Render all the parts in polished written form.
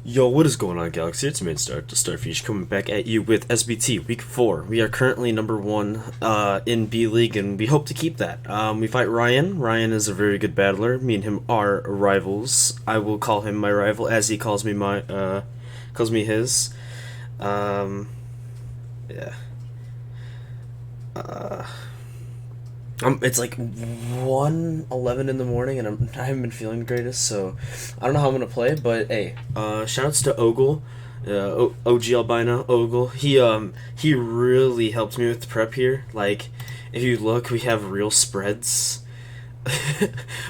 Yo, what is going on, Galaxy? It's Mainstar, the Starfish, coming back at you with SBT Week 4. We are currently number 1 in B League, and we hope to keep that. We fight Ryan. Ryan is a very good battler. Me and him are rivals. I will call him my rival, as he calls me his. Yeah. It's like 1:11 in the morning, and I haven't been feeling the greatest, so I don't know how I'm gonna play. But hey, shoutouts to Ogle, OG Albino Ogle. He really helped me with the prep here. Like, if you look, we have real spreads.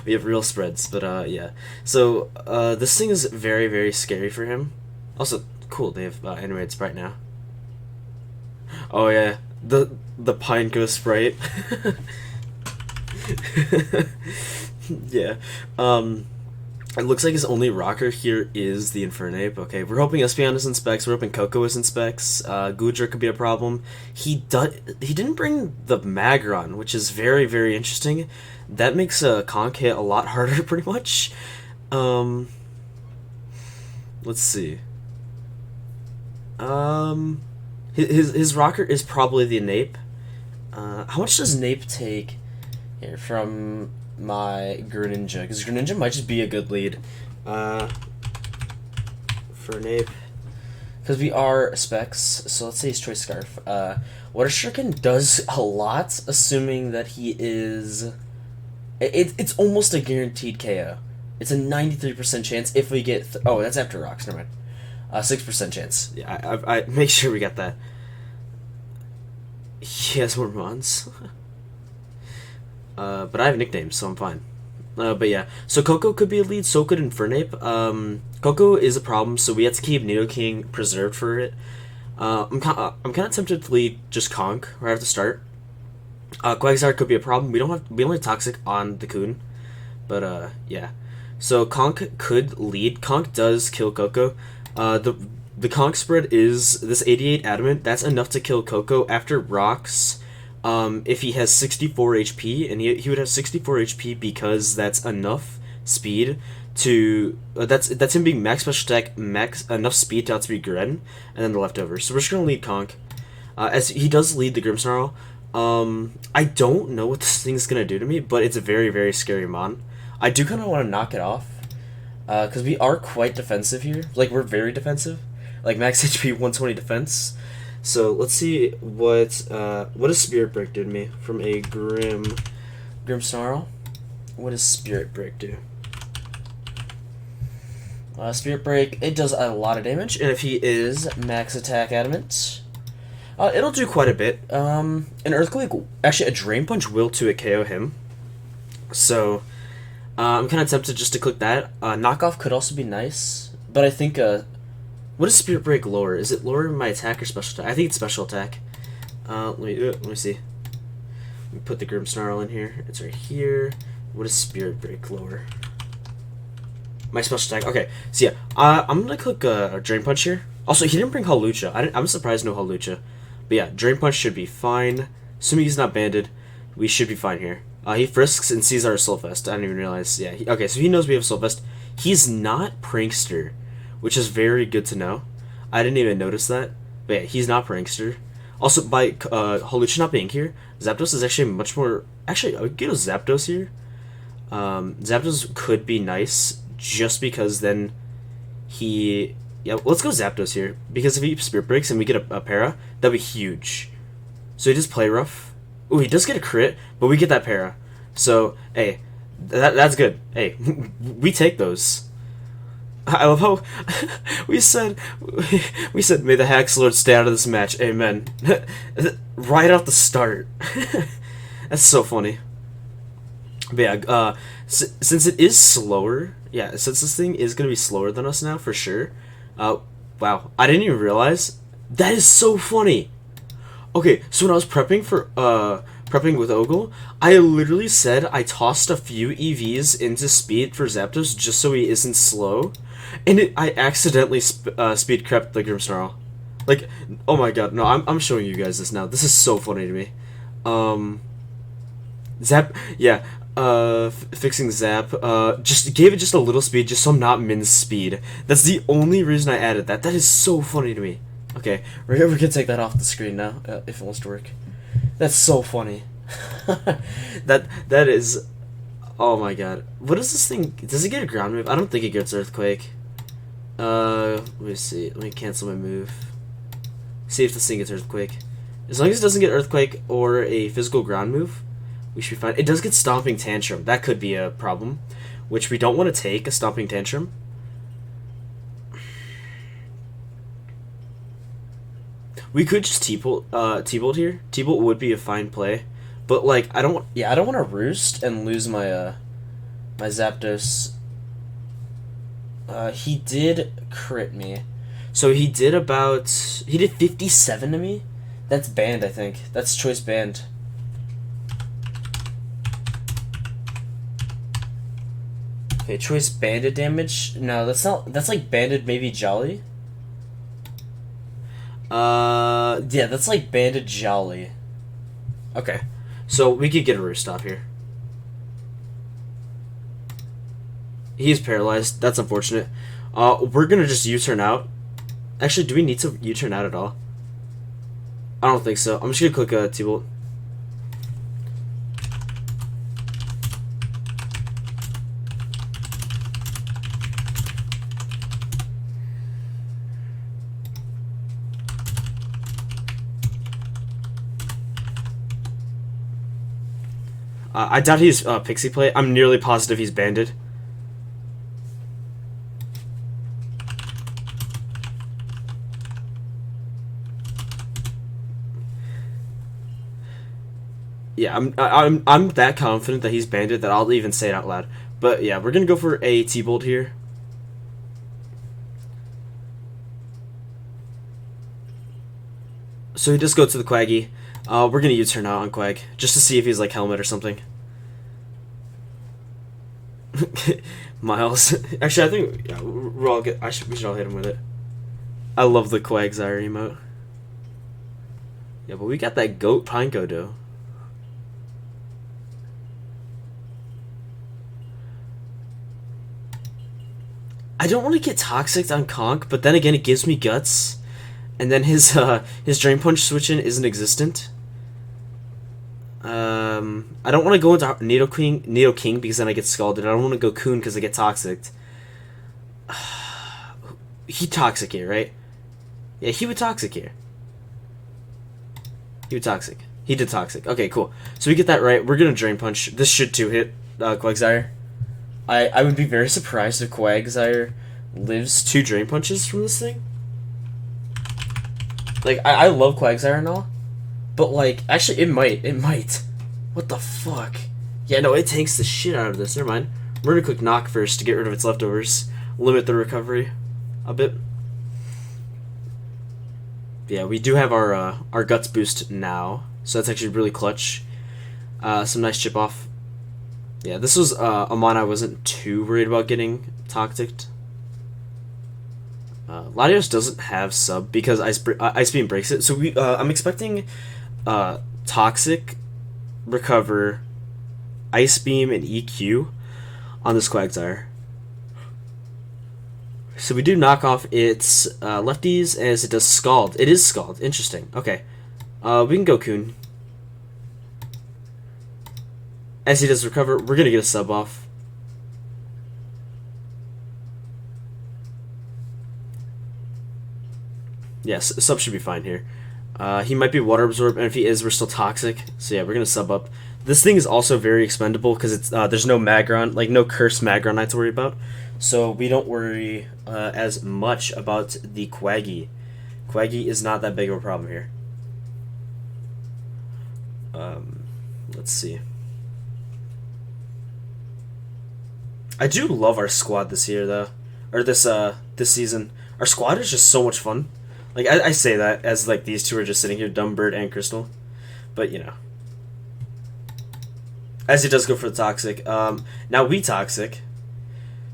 We have real spreads, but yeah. So this thing is very, very scary for him. Also, cool, they have animated sprite now. Oh yeah, the Pine Ghost sprite. Yeah. It looks like his only rocker here is the Infernape. Okay, we're hoping Espeon is in specs. We're hoping Coco is in specs. Goodra could be a problem. He didn't bring the Magron, which is very, very interesting. That makes a Conk hit a lot harder, pretty much. Let's see. His rocker is probably the Nape. How much does Nape take here from my Greninja? Because Greninja might just be a good lead for Nape. Because we are specs, so let's say his Choice Scarf. Water Shuriken does a lot, assuming that he is... It's almost a guaranteed KO. It's a 93% chance if we get... oh, that's after rocks, never mind. 6% chance. Yeah, I make sure we got that. He has more mons. But I have nicknames, so I'm fine. But yeah, so Coco could be a lead, so could Infernape. Coco is a problem, so we have to keep Nidoking preserved for it. I'm kind of tempted to lead just Conk right at the start. Quagsire could be a problem. We only have Toxic on the Coon, but yeah. So Conk could lead. Conk does kill Coco. The Conk spread is this 88 Adamant. That's enough to kill Coco after rocks. If he has 64 HP, and he would have 64 HP because that's enough speed to... that's him being max special attack, max enough speed to outspeed Gren, and then the leftovers. So we're just going to lead Conk. As he does lead the Grimmsnarl. I don't know what this thing's going to do to me, but it's a very, very scary mon. I do kind of want to knock it off, because we are quite defensive here. Like, we're very defensive. Like, max HP 120 defense. So let's see what does Spirit Break do to me from a Grimmsnarl. What does Spirit Break do? Spirit Break, it does a lot of damage, and if he is max attack adamant, it'll do quite a bit. An Earthquake, actually a Drain Punch will to a KO him. So I'm kind of tempted just to click that. Knockoff could also be nice, but I think what does Spirit Break lower? Is it lower my attack or special attack? I think it's special attack. Let me see. Let me put the Grimmsnarl in here. It's right here. What does Spirit Break lower? My special attack. Okay, so yeah, I'm gonna click a Drain Punch here. Also, he didn't bring Hawlucha. I'm surprised no Hawlucha. But yeah, Drain Punch should be fine. Assuming he's not banded, we should be fine here. He frisks and sees our Soulfest. I didn't even realize. Yeah, okay, so he knows we have Soulfest. He's not Prankster, which is very good to know. I didn't even notice that. But yeah, he's not Prankster. Also, by Hawlucha not being here, Zapdos is actually much more... Actually, I would get a Zapdos here. Zapdos could be nice, just because then he... Yeah, let's go Zapdos here. Because if he Spirit Breaks and we get a para, that'd be huge. So he does Play Rough. Ooh, he does get a crit, but we get that para. So, hey, that's good. Hey, we take those. I love how we said may the Hax Lord stay out of this match. Amen. Right out the start. That's so funny. But yeah, since it is slower, yeah, since this thing is gonna be slower than us now for sure. Wow, I didn't even realize. That is so funny. Okay, so when I was prepping with Ogle, I literally said I tossed a few EVs into speed for Zapdos just so he isn't slow, and I accidentally speed crept the Grimmsnarl. Like, oh my god, no, I'm showing you guys this now. This is so funny to me. Yeah, fixing Zap, just gave it just a little speed, just so I'm not min speed. That's the only reason I added that. That is so funny to me. Okay, we're gonna take that off the screen now, if it wants to work. That's so funny. that is, oh my god. What is this thing? Does it get a ground move? I don't think it gets Earthquake. Let me see. Let me cancel my move. See if this thing gets Earthquake. As long as it doesn't get Earthquake or a physical ground move, we should be fine. It does get Stomping Tantrum. That could be a problem, which we don't want to take, a Stomping Tantrum. We could just T-Bolt here. T-Bolt would be a fine play, but like I don't want to roost and lose my my Zapdos. He did crit me, so he did 57 to me. That's banned, I think. That's choice banned. Okay, choice banded damage. No, that's not. That's like banded maybe Jolly. Yeah, that's like banded Jolly. Okay, so we could get a roost stop here. He's paralyzed. That's unfortunate. We're gonna just U-turn out. Actually, do we need to U-turn out at all? I don't think so. I'm just gonna click T-Bolt. I doubt he's Pixie Play. I'm nearly positive he's banded. Yeah, I'm that confident that he's banded that I'll even say it out loud. But yeah, we're gonna go for a T-Bolt here. So he does go to the Quaggy. We're gonna U-turn out on Quag just to see if he's like Helmet or something. Miles. Actually, I think yeah, we're all good. We should all hit him with it. I love the Quagsire emote. Yeah, but we got that goat Pineco though. I don't want to get Toxic on Conk, but then again, it gives me guts, and then his Drain Punch switch-in isn't existent. I don't want to go into Nidoking because then I get scalded. I don't want to go Coon because I get Toxic. He Toxic here, right? Yeah, he would Toxic here. He would Toxic. He did Toxic. Okay, cool. So we get that right. We're gonna Drain Punch. This should 2-hit Quagsire. I would be very surprised if Quagsire lives 2 Drain Punches from this thing. Like, I love Quagsire and all, but like, actually, it might. What the fuck? Yeah, no, it tanks the shit out of this. Never mind. We're gonna click Knock first to get rid of its leftovers, limit the recovery a bit. Yeah, we do have our Guts boost now, so that's actually really clutch. Some nice chip off. Yeah, this was a mon I wasn't too worried about getting Toxic. Latios doesn't have sub because Ice Beam breaks it, so I'm expecting Toxic, Recover, Ice Beam, and EQ on this Quagsire. So we do knock off its lefties as it does Scald. It is Scald. Interesting. Okay. We can go Coon. As he does Recover, we're going to get a sub off. Yes, sub should be fine here. He might be Water Absorb, and if he is, we're still Toxic. So yeah, we're going to sub up. This thing is also very expendable because it's there's no Magron, like no Cursed Magron I have to worry about. So we don't worry as much about the Quaggy. Quaggy is not that big of a problem here. Let's see. I do love our squad this year, though, or this season. Our squad is just so much fun. Like I say that as like these two are just sitting here, Dumbird and Crystal, but you know. As he does go for the Toxic. Now we Toxic.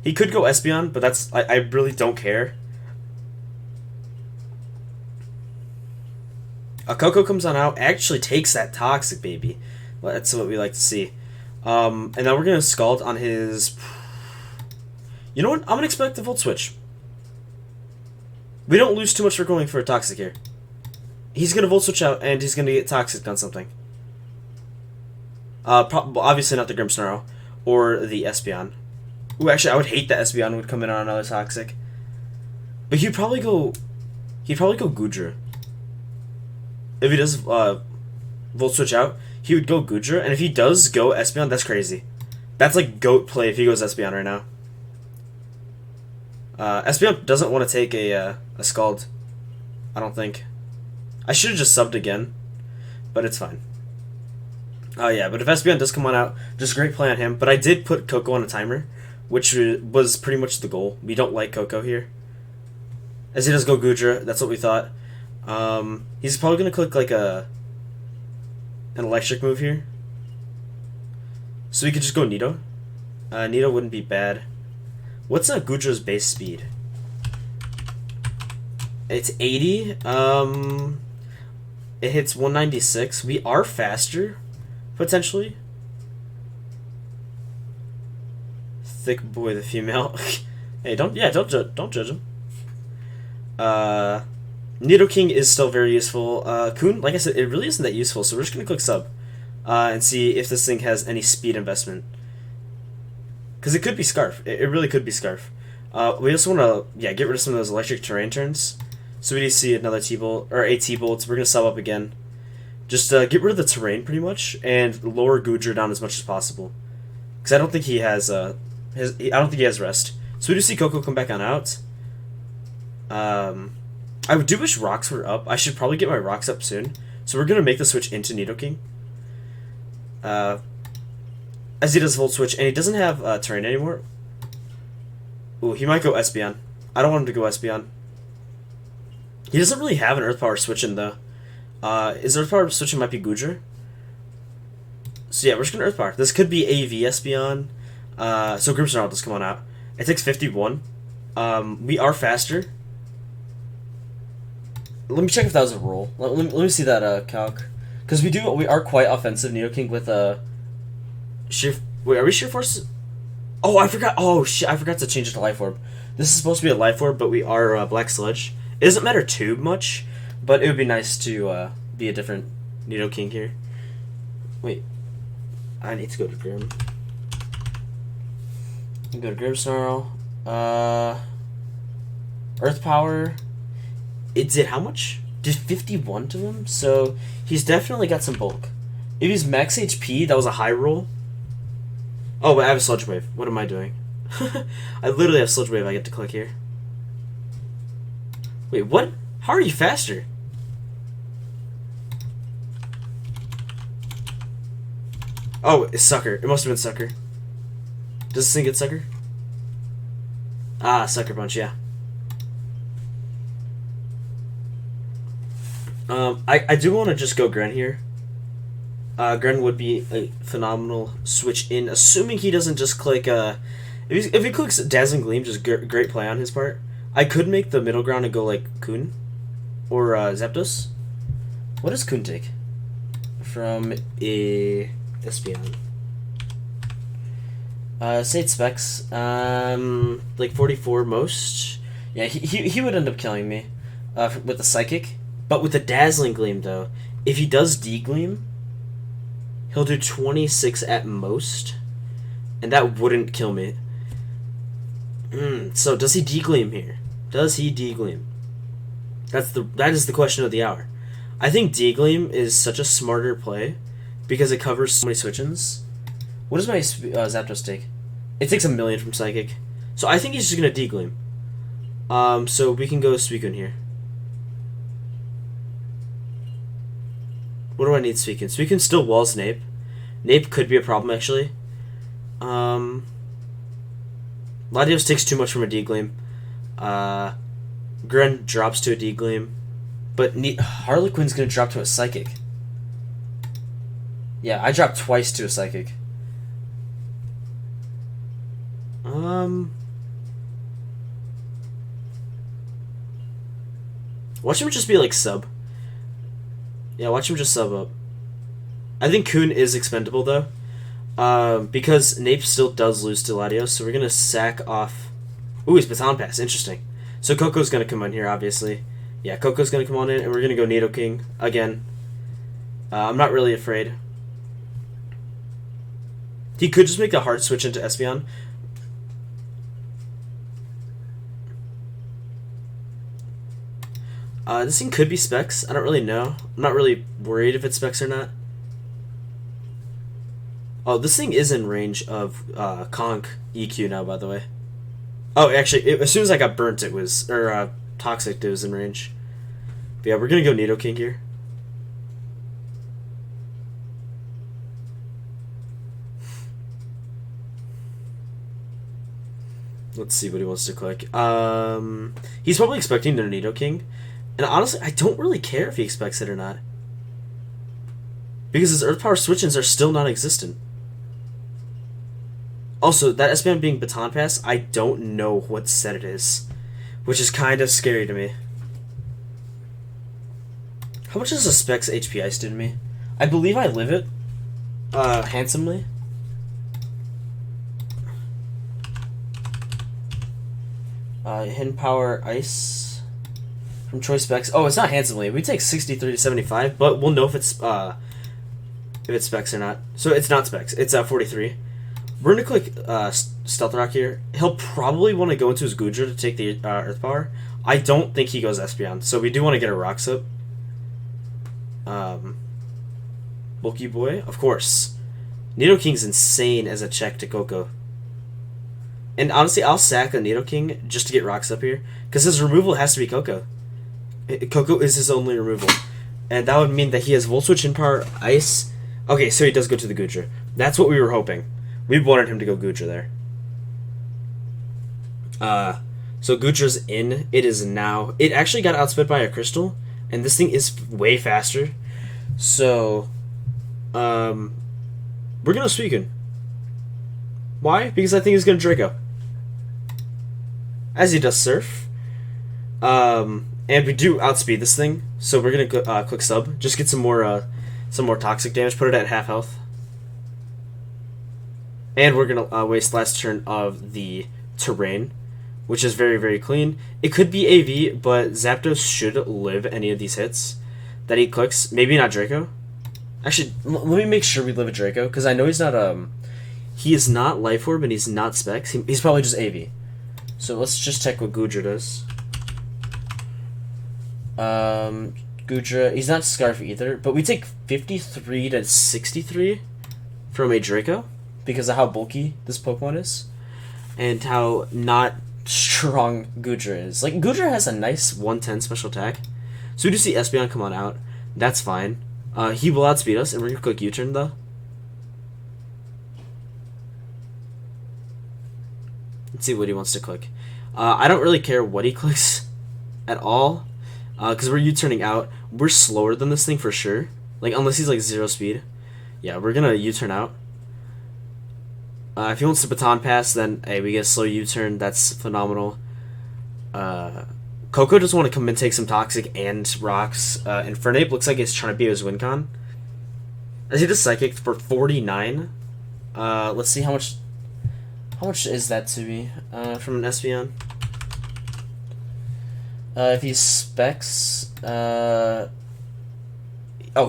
He could go Espeon, but that's I really don't care. A Coco comes on out, actually takes that Toxic, baby. Well, that's what we like to see. And then we're gonna Scald on his. You know what? I'm gonna expect the Volt Switch. We don't lose too much for going for a Toxic here. He's gonna Volt Switch out, and he's gonna get Toxic on something. Obviously not the Grimmsnarl or the Espeon. Ooh, actually, I would hate that Espeon would come in on another Toxic. But he'd probably go Goodra. If he does Volt Switch out, he would go Goodra, and if he does go Espeon, that's crazy. That's like GOAT play if he goes Espeon right now. Espeon doesn't want to take a Scald. I don't think. I should have just subbed again, but it's fine. Yeah, but if Espeon does come on out, just great play on him. But I did put Coco on a timer, which was pretty much the goal. We don't like Coco here. As he does go Goodra, that's what we thought. He's probably going to click like an electric move here. So we could just go Nido. Nido wouldn't be bad. What's Goodra's base speed? It's 80. It hits 196. We are faster, potentially. Thick boy, the female. Hey, don't judge him. Nidoking is still very useful. Kun, like I said, it really isn't that useful, so we're just gonna click sub, and see if this thing has any speed investment. Because it could be Scarf. It really could be Scarf. We also want to get rid of some of those electric terrain turns. So we need to see another T-Bolt, or a T-Bolt. We're gonna sub up again. Just get rid of the terrain pretty much, and lower Goodra down as much as possible. Because I don't think he has I don't think he has rest. So we do see Coco come back on out. I do wish rocks were up. I should probably get my rocks up soon. So we're gonna make the switch into Nidoking. As he does Volt Switch, and he doesn't have terrain anymore. Ooh, he might go Espeon. I don't want him to go Espeon. He doesn't really have an Earth Power switch in though. His Earth Power switch might be Goodra. So yeah, we're just gonna Earth Power. This could be AV Espeon. So Grimmsnarl does come on out. It takes 51. We are faster. Let me check if that was a roll. Let me see that calc. Because we are quite offensive Nidoking with sheer. Wait, are we Sheer Force? Oh, I forgot. Oh shit, I forgot to change it to Life Orb. This is supposed to be a Life Orb, but we are Black Sludge. It doesn't matter too much, but it would be nice to be a different Nidoking here. Wait, I need to go to Grim. Go to Grimmsnarl. Earth Power. It did how much? Did 51 to him? So he's definitely got some bulk. If he's max HP, that was a high roll. Oh, but I have a Sludge Wave. What am I doing? I literally have Sludge Wave I get to click here. Wait, what? How are you faster? Oh, it's Sucker. It must have been Sucker. Does this thing get Sucker? Ah, Sucker Punch, yeah. I do want to just go Gren here. Gren would be a phenomenal switch in, assuming he doesn't just click, if he clicks Dazzling Gleam, just great play on his part. I could make the middle ground and go like Kun, or Zapdos. What does Kun take? From a Espeon. Say it specs, like 44 most. Yeah, he would end up killing me, with the Psychic. But with the Dazzling Gleam, though, if he does D-Gleam, he'll do 26 at most, and that wouldn't kill me. So does he D-Gleam here? Does he D-Gleam? That is the question of the hour. I think D-Gleam is such a smarter play because it covers so many switch-ins. What does my Zapdos take? It takes 1,000,000 from Psychic. So I think he's just going to D-Gleam. So we can go Suicune here. What do I need Suicune? Suicune still walls Nape. Nape could be a problem, actually. Latios takes too much from a D-Gleam. Gren drops to a D-Gleam. But Harlequin's going to drop to a Psychic. Yeah, I dropped twice to a Psychic. Watch him just be like sub. Yeah, watch him just sub up. I think Kun is expendable though. Because Nape still does lose to Latios, so we're gonna sack off. Ooh, he's Baton Pass. Interesting. So Coco's gonna come on here, obviously. Yeah, Coco's gonna come on in, and we're gonna go Nidoking again. I'm not really afraid. He could just make a hard switch into Espeon. This thing could be Specs. I don't really know. I'm not really worried if it's Specs or not. Oh, this thing is in range of Conk EQ now, by the way. Oh, actually, as soon as I got burnt, it was... Or, Toxic, it was in range. But yeah, we're gonna go Nidoking here. Let's see what he wants to click. He's probably expecting the Nidoking. And honestly, I don't really care if he expects it or not. Because his Earth Power switch-ins are still non-existent. Also, that Espeon being Baton Pass, I don't know what set it is. Which is kind of scary to me. How much does a Specs HP Ice do to me? I believe I live it. Handsomely. Hidden Power Ice from Choice Specs. Oh, it's not handsomely. We take 63 to 75, but we'll know if it's Specs or not. So it's not Specs. It's 43. We're gonna click Stealth Rock here. He'll probably want to go into his Goodra to take the Earth Power. I don't think he goes Espeon, so we do want to get a Rocks up. Bulky Boy, of course. Nidoking's insane as a check to Coco. And honestly, I'll sack a Nidoking just to get Rocks up here, because his removal has to be Coco. Coco is his only removal. And that would mean that he has Volt Switch in Power Ice. Okay, so he does go to the Goodra. That's what we were hoping. We wanted him to go Goodra there. So Goodra's in. It is now. It actually got outsped by a Crystal, and this thing is way faster. So, we're gonna Suicune. Why? Because I think he's gonna Draco. As he does Surf. And we do outspeed this thing, so we're gonna click Sub. Just get some more toxic damage. Put it at half health. And we're gonna waste last turn of the Terrain, which is very, very clean. It could be AV, but Zapdos should live any of these hits that he clicks. Maybe not Draco. Actually, let me make sure we live a Draco, because I know he's not he is not Life Orb and he's not Specs. He's probably just AV. So let's just check what Goodra does. Goodra, he's not Scarf either, but we take 53 to 63 from a Draco because of how bulky this Pokemon is and how not strong Goodra is. Like, Goodra has a nice 110 special attack. So we do see Espeon come on out. That's fine. He will outspeed us, and we're going to click U-turn, though. Let's see what he wants to click. I don't really care what he clicks at all, because we're U-turning out. We're slower than this thing for sure. Like, unless he's, like, 0 speed. Yeah, we're going to U-turn out. If he wants to Baton Pass, then, hey, we get a slow U-turn. That's phenomenal. Coco just want to come and take some Toxic and Rocks. And Fernape looks like he's trying to beat his Wincon. As he does Psychic for 49. Let's see how much is that to me from an Espeon. If he's Specs... oh,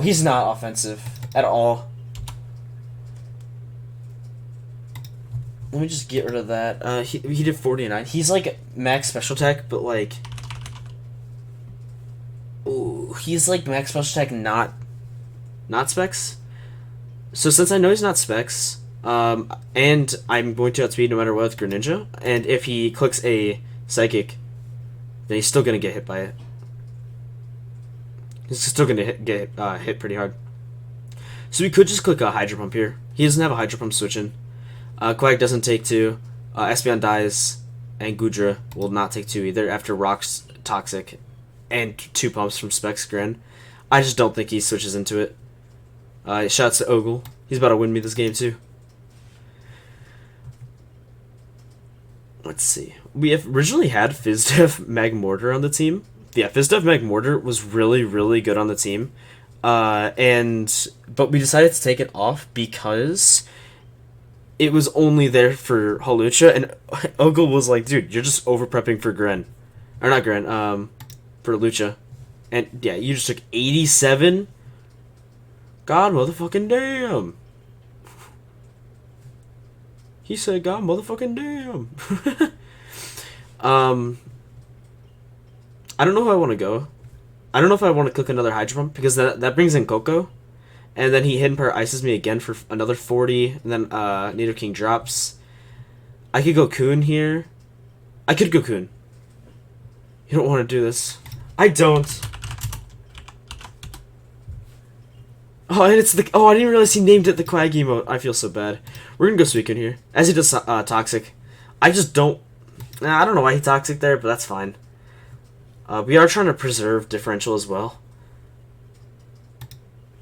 he's not offensive at all. Let me just get rid of that. He did 49. He's like max special attack, but like... Ooh, he's like max special attack, not Specs. So since I know he's not Specs, and I'm going to outspeed no matter what with Greninja, and if he clicks a Psychic, then he's still going to get hit by it. He's still going to get hit pretty hard. So we could just click a Hydro Pump here. He doesn't have a Hydro Pump switch in. Quack doesn't take 2. Espeon dies, and Goodra will not take 2 either after Rock's Toxic and 2 pumps from Specs Gren. I just don't think he switches into it. Shouts to Ogle. He's about to win me this game too. Let's see. We have originally had Fizdef Magmortar on the team. Yeah, Fizdef Magmortar was really, really good on the team. But we decided to take it off because it was only there for Hawlucha, and Ogle was like, dude, you're just over prepping for Gren. Or not Gren, for Lucha. And yeah, you just took 87? God motherfucking damn. He said, God motherfucking damn. I don't know how I want to go. I don't know if I want to click another Hydro Pump, because that brings in Coco. And then he Hidden Power ices me again for another 40. And then Nidoking drops. I could go Kun here. I could go Kun. You don't want to do this. I don't. Oh, and it's the... Oh, I didn't realize he named it the Quag emote. I feel so bad. We're going to go Suicune here. As he does Toxic. I just don't... I don't know why he Toxic there, but that's fine. We are trying to preserve differential as well.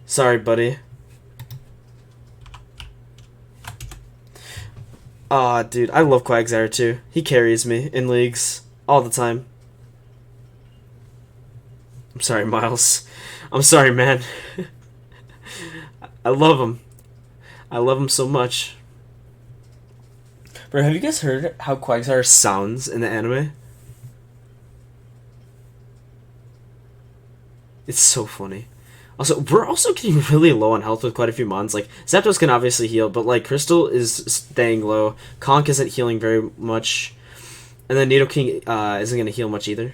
Sorry, buddy. Aw, dude, I love Quagsire too. He carries me in leagues all the time. I'm sorry, Miles. I'm sorry, man. I love him. I love him so much. Bro, have you guys heard how Quagsire sounds in the anime? It's so funny. Also, we're also getting really low on health with quite a few mons. Like, Zapdos can obviously heal, but, like, Crystal is staying low. Conk isn't healing very much. And then Nidoking isn't going to heal much either.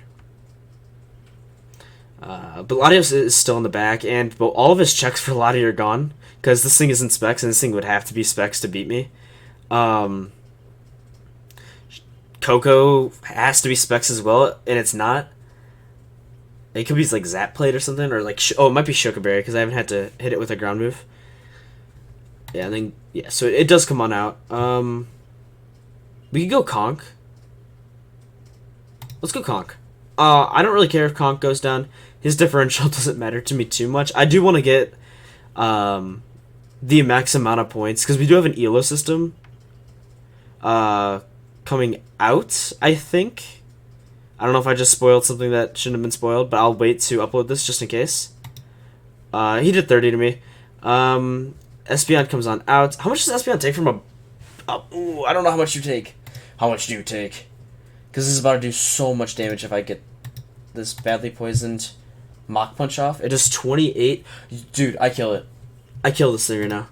But Latios is still in the back, and but all of his checks for Latios are gone. Because this thing isn't Specs, and this thing would have to be Specs to beat me. Coco has to be Specs as well, and it's not. It could be like Zap Plate or something, or like it might be Shoka Berry because I haven't had to hit it with a ground move. Yeah, and then yeah, so it does come on out. We could go Conk. Let's go Conk. I don't really care if Conk goes down. His differential doesn't matter to me too much. I do want to get the max amount of points because we do have an ELO system coming out, I think. I don't know if I just spoiled something that shouldn't have been spoiled, but I'll wait to upload this just in case. He did 30 to me. Espeon comes on out. How much does Espeon take from a... ooh, I don't know how much you take. How much do you take? Because this is about to do so much damage if I get this badly poisoned Mach Punch off. It does 28. Dude, I kill it. I kill this thing right now.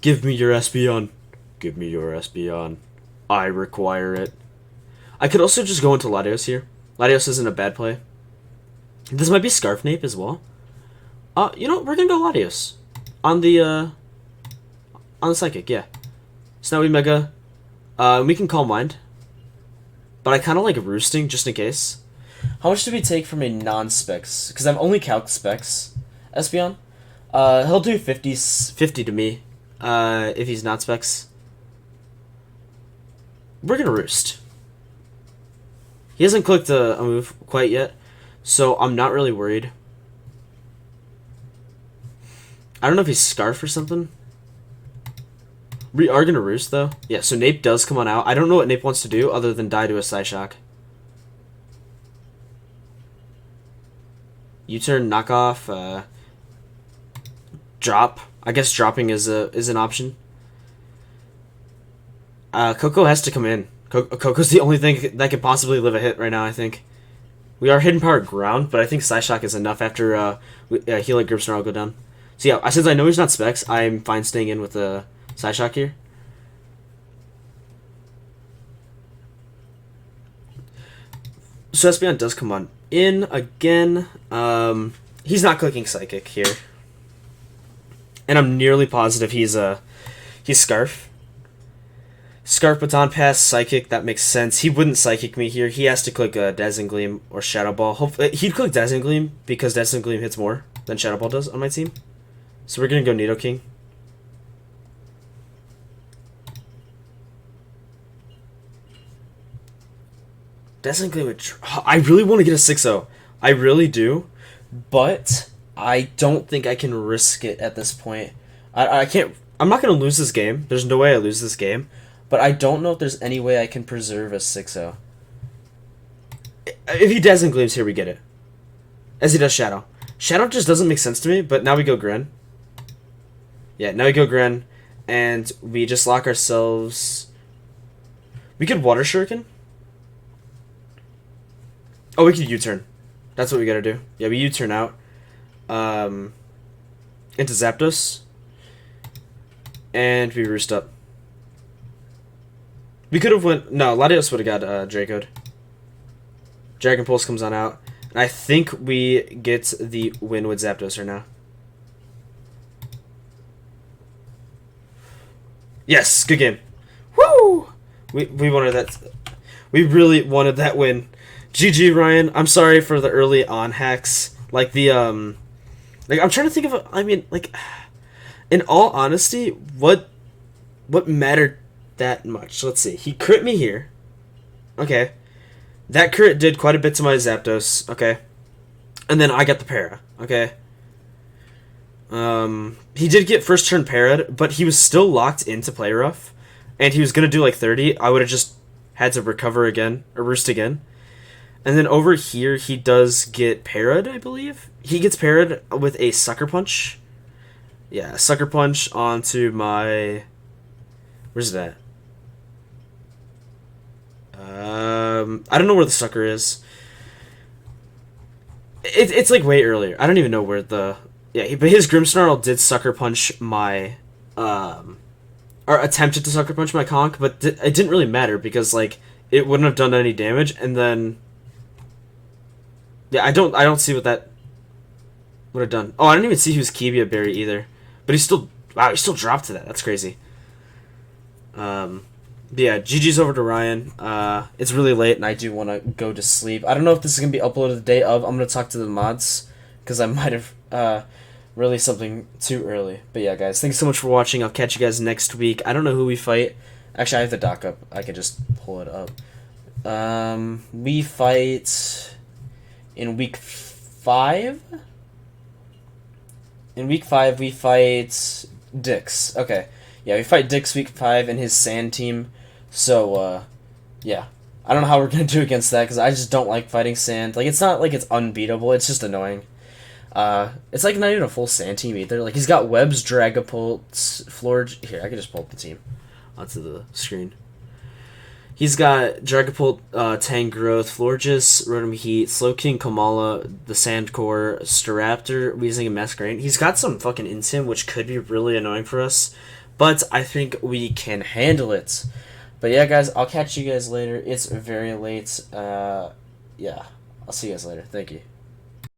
Give me your Espeon. Give me your Espeon. I require it. I could also just go into Latios here. Latios isn't a bad play. This might be Scarf Nape as well. You know, we're gonna go Latios. On the Psychic, yeah. Snowy Mega. We can Calm Mind. But I kinda like Roosting, just in case. How much do we take from a non-Specs? Because I'm only Calc Specs. Espeon. He'll do 50 to me. If he's not Specs. We're gonna Roost. He hasn't clicked a move quite yet, so I'm not really worried. I don't know if he's Scarf or something. We are going to Roost, though. Yeah, so Nape does come on out. I don't know what Nape wants to do other than die to a Psyshock. U-turn, knockoff, drop. I guess dropping is an option. Coco has to come in. Coco's the only thing that could possibly live a hit right now, I think. We are Hidden Power Ground, but I think Psyshock is enough after Healing Grip Snarl go down. So yeah, since I know he's not Specs, I'm fine staying in with the Psyshock here. So Espeon does come on in again. He's not clicking Psychic here. And I'm nearly positive he's Scarf. Scarf, Baton Pass, Psychic, that makes sense. He wouldn't Psychic me here. He has to click Dazzling Gleam or Shadow Ball. He'd click Dazzling Gleam because Dazzling Gleam hits more than Shadow Ball does on my team. So we're going to go Nidoking. Dazzling Gleam would... I really want to get a 6-0. I really do. But I don't think I can risk it at this point. I can't... I'm not going to lose this game. There's no way I lose this game. But I don't know if there's any way I can preserve a 6-0. If he Dazzling Gleams here, we get it. As he does Shadow. Shadow just doesn't make sense to me, but now we go Gren. Yeah, now we go Gren. and we just lock ourselves. We could Water Shuriken. Oh, we could U-turn. That's what we gotta do. Yeah, we U-turn out. Into Zapdos. And we Roost up. We could have went... No, Latios would have got Draco'd. Dragon Pulse comes on out. And I think we get the win with Zapdos right now. Yes, good game. Woo! We wanted that. We really wanted that win. GG, Ryan. I'm sorry for the early on hacks. Like the like I'm trying to think of. I mean, like, in all honesty, what mattered that much? Let's see. He crit me here. Okay, that crit did quite a bit to my Zapdos. Okay, and then I got the para. Okay. He did get first turn parried, but he was still locked into Play Rough, and he was gonna do like 30. I would have just had to recover again, or Roost again. And then over here, he does get parried, I believe. He gets parried with a Sucker Punch. Yeah, Sucker Punch onto my... Where's that? I don't know where the Sucker is. It's like way earlier. I don't even know where the... Yeah, but his Grimmsnarl did Sucker Punch my... or attempted to Sucker Punch my Conch, but it didn't really matter because, like, it wouldn't have done any damage, and then... Yeah, I don't see what that would have done. Oh, I didn't even see he was Kibia Berry either. But he still... Wow, he still dropped to that. That's crazy. But yeah, GG's over to Ryan. It's really late, and I do want to go to sleep. I don't know if this is going to be uploaded the day of. I'm going to talk to the mods, because I might have released something too early. But yeah, guys, thanks so much for watching. I'll catch you guys next week. I don't know who we fight. Actually, I have the doc up. I can just pull it up. We fight... In week 5? In week 5, we fight Dix. Okay. Yeah, we fight Dix week 5 and his Sand team. So, yeah. I don't know how we're going to do against that, because I just don't like fighting Sand. Like, it's not like it's unbeatable, it's just annoying. It's like not even a full Sand team either. Like, he's got Webs, Dragapults, Florge... Here, I can just pull up the team onto the screen. He's got Dragapult, Tangrowth, Florges, Rotom Heat, Slowking, Komala, the Sandcore, Staraptor, Weezing, and Masquerain. He's got some fucking Intim, which could be really annoying for us, but I think we can handle it. But yeah, guys, I'll catch you guys later. It's very late. Yeah, I'll see you guys later. Thank you.